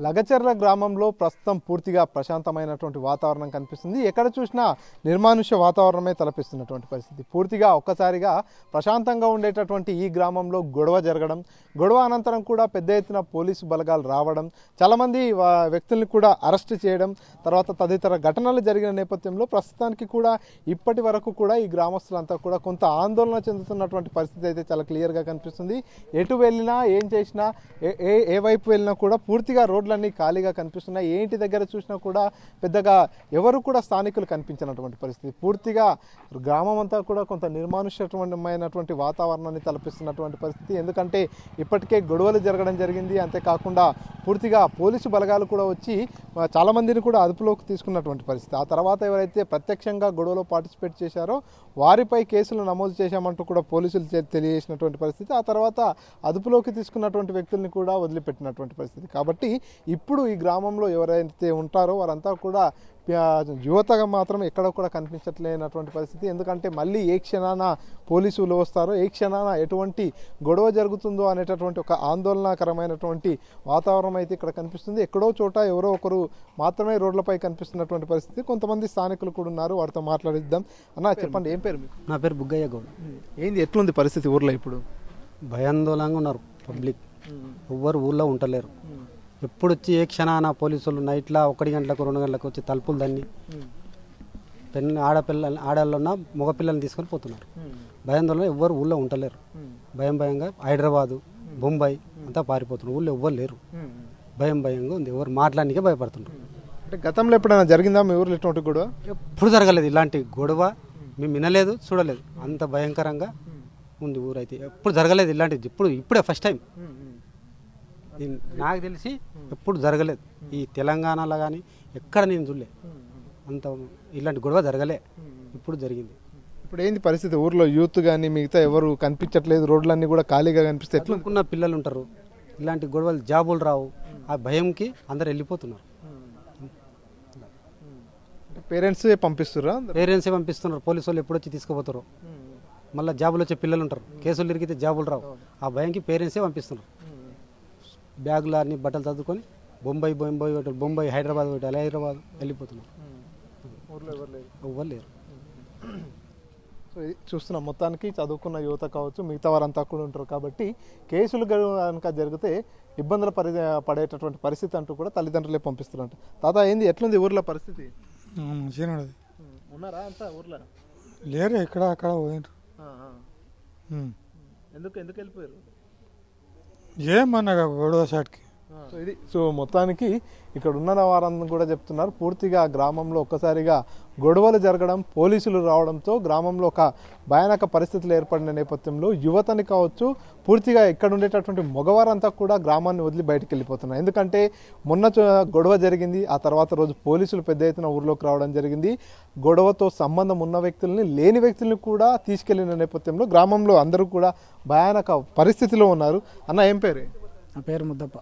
లగచర్ల గ్రామంలో ప్రస్తుతం పూర్తిగా ప్రశాంతమైనటువంటి వాతావరణం కనిపిస్తుంది. ఎక్కడ చూసినా నిర్మానుష్య వాతావరణమే తలపిస్తున్నటువంటి పరిస్థితి. పూర్తిగా ఒక్కసారిగా ప్రశాంతంగా ఉండేటటువంటి ఈ గ్రామంలో గొడవ జరగడం, గొడవ అనంతరం కూడా పెద్ద ఎత్తున పోలీసు బలగాలు రావడం, చాలామంది వ్యక్తుల్ని కూడా అరెస్ట్ చేయడం, తర్వాత తదితర ఘటనలు జరిగిన నేపథ్యంలో ప్రస్తుతానికి కూడా ఇప్పటి వరకు కూడా ఈ గ్రామస్తులంతా కూడా కొంత ఆందోళన చెందుతున్నటువంటి పరిస్థితి అయితే చాలా క్లియర్గా కనిపిస్తుంది. ఎటు వెళ్ళినా ఏం చేసినా ఏ వైపు వెళ్ళినా కూడా పూర్తిగా రోడ్లన్నీ ఖాళీగా కనిపిస్తున్నాయి. ఏంటి దగ్గర చూసినా కూడా పెద్దగా ఎవరు కూడా స్థానికులు కనిపించినటువంటి పరిస్థితి. పూర్తిగా గ్రామం అంతా కూడా కొంత నిర్మానుష్యమైనటువంటి వాతావరణాన్ని తలపిస్తున్నటువంటి పరిస్థితి. ఎందుకంటే ఇప్పటికే గొడవలు జరగడం జరిగింది. అంతేకాకుండా పూర్తిగా పోలీసు బలగాలు కూడా వచ్చి చాలామందిని కూడా అదుపులోకి తీసుకున్నటువంటి పరిస్థితి. ఆ తర్వాత ఎవరైతే ప్రత్యక్షంగా గొడవలో పార్టిసిపేట్ చేశారో వారిపై కేసులు నమోదు చేశామంటూ కూడా పోలీసులు తెలియజేసినటువంటి పరిస్థితి. ఆ తర్వాత అదుపులోకి తీసుకున్నటువంటి వ్యక్తుల్ని కూడా వదిలిపెట్టినటువంటి పరిస్థితి. కాబట్టి ఇప్పుడు ఈ గ్రామంలో ఎవరైతే ఉంటారో వారంతా కూడా యువతగా మాత్రం ఎక్కడ కూడా కనిపించట్లేనటువంటి పరిస్థితి. ఎందుకంటే మళ్ళీ ఏ క్షణాన పోలీసులు వస్తారో, ఏ క్షణాన ఎటువంటి గొడవ జరుగుతుందో అనేటటువంటి ఒక ఆందోళనకరమైనటువంటి వాతావరణం అయితే ఇక్కడ కనిపిస్తుంది. ఎక్కడో చోట ఎవరో ఒకరు మాత్రమే రోడ్లపై కనిపిస్తున్నటువంటి పరిస్థితి. కొంతమంది స్థానికులు కూడా ఉన్నారు, వారితో మాట్లాడిద్దాం. అన్న చెప్పండి, ఏం పేరు మీకు? నా పేరు బుగ్గయ్య గౌడ్. ఏంది ఎట్లుంది పరిస్థితి ఊర్లో ఇప్పుడు? భయాందోళనగా ఉన్నారు పబ్లిక్, ఎవ్వరు ఊళ్ళో ఉంటలేరు. ఎప్పుడు వచ్చి ఏ క్షణాన పోలీసులు నైట్లో 1 గంటలకు 2 గంటలకు వచ్చి తలుపులు దాన్ని ఆడపిల్లన్న మగపిల్లల్ని తీసుకొని పోతున్నారు. భయాందోళన, ఎవ్వరు ఊళ్ళో ఉంటలేరు. భయంగా హైదరాబాదు, బొంబాయి అంతా పారిపోతున్నారు. ఊళ్ళో ఎవ్వరు లేరు. భయంగా ఉంది. ఎవరు మాట్లాడడానికే భయపడుతున్నారు. అంటే గతంలో ఎప్పుడైనా జరిగిందా మీ ఊర్లో ఇటువంటి గొడవ? ఎప్పుడు జరగలేదు ఇలాంటి గొడవ, మేము వినలేదు, చూడలేదు. అంత భయంకరంగా ఉంది ఊరైతే. ఎప్పుడు జరగలేదు ఇలాంటిది. ఇప్పుడే ఫస్ట్ టైం. నాకు తెలిసి ఎప్పుడు జరగలేదు ఈ తెలంగాణలో కానీ ఎక్కడ నేను చూడలే. అంత ఇలాంటి గొడవ జరగలే, ఇప్పుడు జరిగింది. ఇప్పుడు ఏంది పరిస్థితి ఊర్లో? యూత్ కానీ మిగతా ఎవరు కనిపించట్లేదు, రోడ్లన్నీ కూడా ఖాళీగా కనిపిస్తాయి. ఎట్లున్న పిల్లలు ఉంటారు, ఇలాంటి గొడవలు జాబులు రావు, ఆ భయంకి అందరు వెళ్ళిపోతున్నారు. పేరెంట్సే పంపిస్తున్నారు. పోలీసు వాళ్ళు ఎప్పుడు వచ్చి తీసుకుపోతారు. మళ్ళీ జాబులు వచ్చే పిల్లలు ఉంటారు, కేసులు తిరిగితే జాబులు రావు. ఆ భయంకి పేరెంట్సే పంపిస్తున్నారు. బ్యాగులు అన్ని బట్టలు చదువుకొని బొంబాయి హైదరాబాద్ వెళ్ళిపోతున్నారు. ఎవ్వరు లేరు. సో చూస్తున్నాం, మొత్తానికి చదువుకున్న యువత కావచ్చు, మిగతా వారంతా కూడా ఉంటారు. కాబట్టి కేసులు కనుక జరిగితే ఇబ్బందులు పడేటటువంటి పరిస్థితి అంటూ కూడా తల్లిదండ్రులే పంపిస్తున్నారు. తాత ఏంది ఎట్లుంది ఊర్లో పరిస్థితి? ఉన్నారా అంతా ఊర్లో? లేరు, ఇక్కడ అక్కడ పోయినారు. ఎందుకు వెళ్ళిపోయారు? ఏమన్నా గొడవ షాట్కి. సో మొత్తానికి ఇక్కడ ఉన్న వారందరూ కూడా చెప్తున్నారు, పూర్తిగా గ్రామంలో ఒక్కసారిగా గొడవలు జరగడం, పోలీసులు రావడంతో గ్రామంలో ఒక భయానక పరిస్థితులు ఏర్పడిన నేపథ్యంలో యువతని కావచ్చు, పూర్తిగా ఇక్కడ ఉండేటటువంటి మగవారంతా కూడా గ్రామాన్ని వదిలి బయటకు వెళ్ళిపోతున్నారు. ఎందుకంటే మొన్న గొడవ జరిగింది, ఆ తర్వాత రోజు పోలీసులు పెద్ద ఎత్తున ఊర్లోకి రావడం జరిగింది. గొడవతో సంబంధం ఉన్న వ్యక్తుల్ని, లేని వ్యక్తుల్ని కూడా తీసుకెళ్లిన నేపథ్యంలో గ్రామంలో అందరూ కూడా భయానక పరిస్థితిలో ఉన్నారు. అన్న ఏం పేరు? నా పేరు ముద్దప్ప.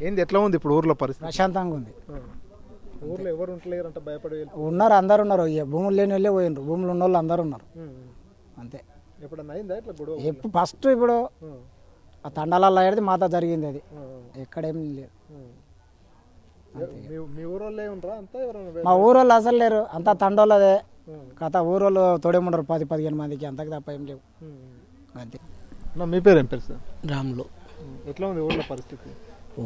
ఏంది ఎట్లా ఉంది ఇప్పుడు ఊర్లో పరిస్థితి? ప్రశాంతంగా ఉంది. ఊర్లో ఎవరు ఉంటలేరు అంటే భయపడి ఉన్నారు, అందరు ఉన్నారు. భూములు లేని వాళ్ళే పోయినారు, భూములు ఉన్న వాళ్ళు అందరు ఉన్నారు. అంతే. ఎప్పుడన్నా అయిందా ఇట్లా గొడవ? ఎప్పుడు ఫస్ట్ ఇప్పుడు ఆ తండాలలో అయ్యేది మాత జరిగింది, అది ఎక్కడేం లేదు. మీ ఊరోళ్ళే ఉండరా అంతా? మా ఊరోళ్ళు అసలు లేరు, అంతా తండోళ్ళదే కథ. ఊరోళ్ళు తోడేముండరు 10-15 మందికి, అంతకు తప్ప ఏం లేవు. అంతే. మీ పేరు ఏం పేరు సార్? రాములు. ఎట్లా ఉంది ఊళ్ళో పరిస్థితి?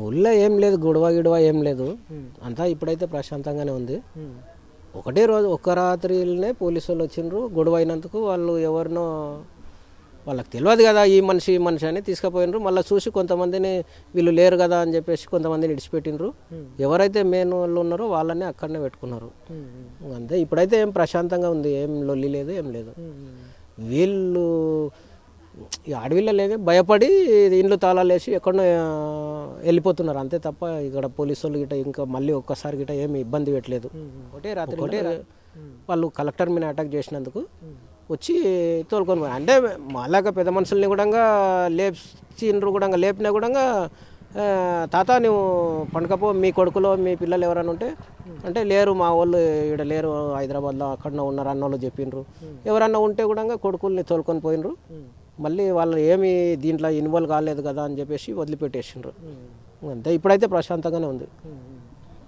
ఊళ్ళో ఏం లేదు, గొడవ ఏం లేదు. అంతా ఇప్పుడైతే ప్రశాంతంగానే ఉంది. ఒకటే రోజు ఒక్క రాత్రిలోనే పోలీసు వాళ్ళు వచ్చిండ్రు. గొడవ అయినందుకు వాళ్ళు ఎవరినో వాళ్ళకి తెలియదు కదా ఈ మనిషి అని తీసుకుపోయినరు. మళ్ళీ చూసి కొంతమందిని వీళ్ళు లేరు కదా అని చెప్పేసి కొంతమందిని ఇడిచిపెట్టిండ్రు. ఎవరైతే మెయిన్ వాళ్ళు ఉన్నారో వాళ్ళని అక్కడనే పెట్టుకున్నారు. అంతే. ఇప్పుడైతే ఏం ప్రశాంతంగా ఉంది, ఏం లొల్లి లేదు, ఏం లేదు. వీళ్ళు ఈ అడవిలో భయపడి ఇండ్లు తాళాలు వేసి ఎక్కడో వెళ్ళిపోతున్నారు. అంతే తప్ప ఇక్కడ పోలీసు వాళ్ళు గిట్ట ఇంకా మళ్ళీ ఒక్కసారి గిట్ట ఏమి ఇబ్బంది పెట్టలేదు. ఒకటే వాళ్ళు కలెక్టర్ మీద అటాక్ చేసినందుకు వచ్చి తోలుకొని పోయి, అంటే మాలాగా పెద్ద మనుషుల్ని కూడా లేపిండ్రు. కూడా లేపినా కూడా తాత నువ్వు పండుకపో, మీ కొడుకులో మీ పిల్లలు ఎవరైనా ఉంటే అంటే లేరు, మా వాళ్ళు ఇక్కడ లేరు, హైదరాబాద్లో అక్కడ ఉన్నారు అన్న వాళ్ళు చెప్పిండ్రు. ఎవరన్నా ఉంటే కూడా కొడుకుల్ని తోలుకొని పోయినరు. మళ్ళీ వాళ్ళు ఏమి దీంట్లో ఇన్వాల్వ్ కాలేదు కదా అని చెప్పేసి వదిలిపెట్టేసిండ్రు. అంతే, ఇప్పుడైతే ప్రశాంతంగానే ఉంది.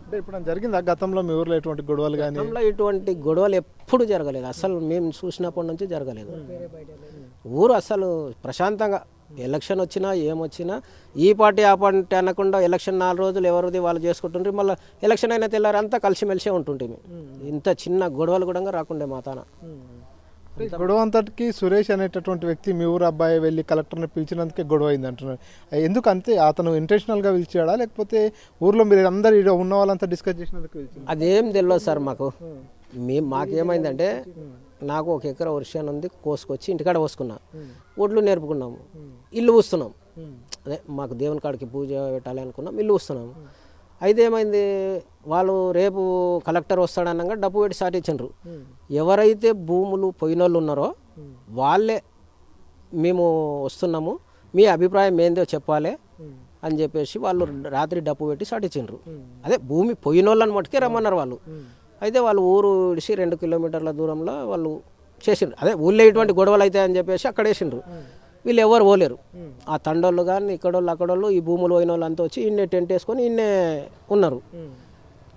అంటే ఇప్పుడు జరిగిందా గతంలో మీ ఊర్లో ఎటువంటి గొడవలు కానీ? గతంలో ఇటువంటి గొడవలు ఎప్పుడు జరగలేదు, అసలు మేము చూసినప్పటి నుంచి జరగలేదు. ఊరు అసలు ప్రశాంతంగా ఎలక్షన్ వచ్చినా ఏమొచ్చినా ఈ పార్టీ ఆ పార్టీ అనకుండా ఎలక్షన్ 4 రోజులు ఎవరిది వాళ్ళు చేసుకుంటుండ్రు. మళ్ళీ ఎలక్షన్ అయినా తెల్లారి అంతా కలిసిమెలిసే ఉంటుంటే ఇంత చిన్న గొడవలు కూడా రాకుండే మా తాన. గొడవ అంతటికి సురేష్ అనేటటువంటి వ్యక్తి మీ ఊరు అబ్బాయి వెళ్ళి కలెక్టర్ని పిలిచినందుకే గొడవ అయింది అంటున్నారు. ఎందుకు అంతే? అతను ఇంటెన్షనల్గా పిలిచాడా లేకపోతే ఊర్లో మీరు అందరు ఉన్న వాళ్ళంతా డిస్కస్ చేసినందుకు పిలిచాడు? అదేం తెలియదు సార్ మాకు. మాకేమైందంటే నాకు 1 ఎకరా వర్షాన్ని ఉంది, కోసుకొచ్చి ఇంటికాడ పోసుకున్నా, ఒడ్లు నేర్పుకున్నాము, ఇల్లు పూస్తున్నాం. అదే మాకు దేవుని కాడికి పూజ పెట్టాలి అనుకున్నాం, ఇల్లు పూస్తున్నాము. అయితే ఏమైంది, వాళ్ళు రేపు కలెక్టర్ వస్తాడనగా డబ్బు పెట్టి స్టార్ట్ ఇచ్చిండ్రు. ఎవరైతే భూములు పోయినోళ్ళు ఉన్నారో వాళ్ళే మేము వస్తున్నాము, మీ అభిప్రాయం ఏందో చెప్పాలి అని చెప్పేసి వాళ్ళు రాత్రి డబ్బు పెట్టి స్టార్ట్ ఇచ్చిండ్రు. అదే భూమి పోయినోళ్ళని మట్టుకే రమ్మన్నారు వాళ్ళు. అయితే వాళ్ళు ఊరు విడిచి 2 కిలోమీటర్ల దూరంలో వాళ్ళు చేసిండ్రు. అదే ఊళ్ళో ఇటువంటి గొడవలు అవుతాయని చెప్పేసి అక్కడ వేసిండ్రు. వీళ్ళు ఎవరు పోలేరు, ఆ తండోళ్ళు కానీ ఇక్కడోళ్ళు అక్కడోళ్ళు ఈ భూములు పోయిన వాళ్ళు అంతా వచ్చి ఇన్నే టెంట్ వేసుకొని ఇన్నే ఉన్నారు.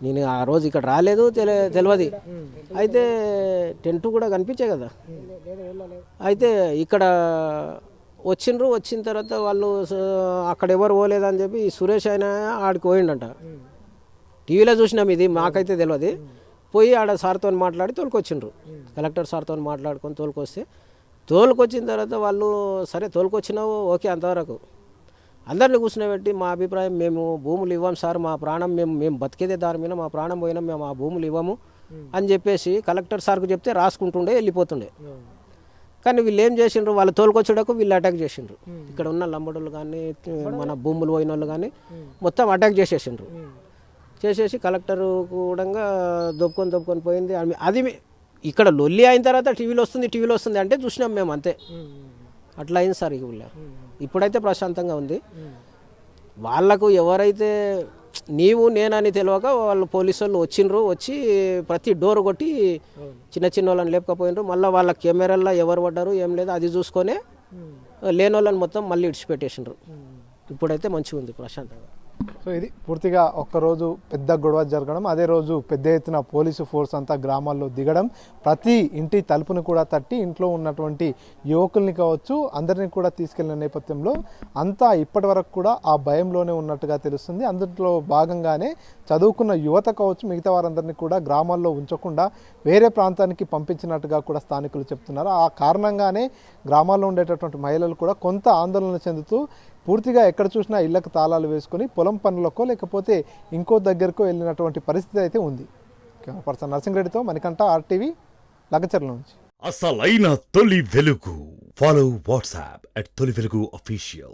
నేను ఆ రోజు ఇక్కడ రాలేదు, తెలియదు. అయితే టెంట్ కూడా కనిపించే కదా. అయితే ఇక్కడ వచ్చిండ్రు. వచ్చిన తర్వాత వాళ్ళు అక్కడ ఎవరు పోలేదని చెప్పి ఈ సురేష్ అయినా ఆడికి పోయిండంట. టీవీలో చూసినాం, ఇది మాకైతే తెలియదు. పోయి ఆడ సార్తో మాట్లాడి తోలుకొచ్చిండ్రు. కలెక్టర్ సార్తో మాట్లాడుకొని తోలుకొచ్చిన తర్వాత వాళ్ళు సరే తోలుకొచ్చినావు ఓకే అంతవరకు. అందరినీ కూర్చునేబెట్టి మా అభిప్రాయం, మేము భూములు ఇవ్వం సార్, మా ప్రాణం మేము బతికేదే దాని మీద, మా ప్రాణం పోయినా మేము ఆ భూములు ఇవ్వము అని చెప్పేసి కలెక్టర్ సార్కు చెప్తే రాసుకుంటుండే వెళ్ళిపోతుండే. కానీ వీళ్ళు ఏం చేసిండ్రు, వాళ్ళు తోలుకొచ్చేటకు వీళ్ళు అటాక్ చేసిండ్రు. ఇక్కడ ఉన్న లంబడోళ్ళు కానీ మన భూములు పోయిన వాళ్ళు కానీ మొత్తం అటాక్ చేసేసిండ్రు. చేసేసి కలెక్టర్ కూడా దొప్పుకొని పోయింది. అది ఇక్కడ లొల్లి అయిన తర్వాత టీవీలో వస్తుంది అంటే చూసినాం మేము, అంతే. అట్లా అయింది సార్. ఇప్పుడైతే ప్రశాంతంగా ఉంది. వాళ్ళకు ఎవరైతే నీవు నేనని తెలియక వాళ్ళు పోలీసు వాళ్ళు వచ్చిండ్రు, వచ్చి ప్రతి డోర్ కొట్టి చిన్న వాళ్ళని లేపకపోయినరు. మళ్ళీ వాళ్ళ కెమెరాల్లో ఎవరు పడ్డారు ఏం లేదు అది చూసుకొని లేని వాళ్ళని మొత్తం మళ్ళీ ఇడిచిపెట్టేసిండ్రు. ఇప్పుడైతే మంచిగా ఉంది, ప్రశాంతంగా. సో ఇది పూర్తిగా ఒక్కరోజు పెద్ద గొడవ జరగడం, అదే రోజు పెద్ద ఎత్తున పోలీసు ఫోర్స్ అంతా గ్రామాల్లో దిగడం, ప్రతి ఇంటి తలుపుని కూడా తట్టి ఇంట్లో ఉన్నటువంటి యువకుల్ని కావచ్చు అందరినీ కూడా తీసుకెళ్లిన నేపథ్యంలో అంతా ఇప్పటి వరకు కూడా ఆ భయంలోనే ఉన్నట్టుగా తెలుస్తుంది. అందులో భాగంగానే చదువుకున్న యువత కావచ్చు మిగతా వారందరినీ కూడా గ్రామాల్లో ఉంచకుండా వేరే ప్రాంతానికి పంపించినట్టుగా కూడా స్థానికులు చెప్తున్నారు. ఆ కారణంగానే గ్రామాల్లో ఉండేటటువంటి మహిళలు కూడా కొంత ఆందోళన చెందుతూ పూర్తిగా ఎక్కడ చూసినా ఇళ్లకు తాళాలు వేసుకొని పొలం పనులకో లేకపోతే ఇంకో దగ్గరకో వెళ్ళినటువంటి పరిస్థితి అయితే ఉంది. కెమెరా పర్సన్ నరసింహరెడ్డితో మణికంఠ, RTV, లగచర్ల నుంచి. అసలైన తొలి వెలుగు. ఫాలో వాట్సాప్ @తొలి వెలుగు official.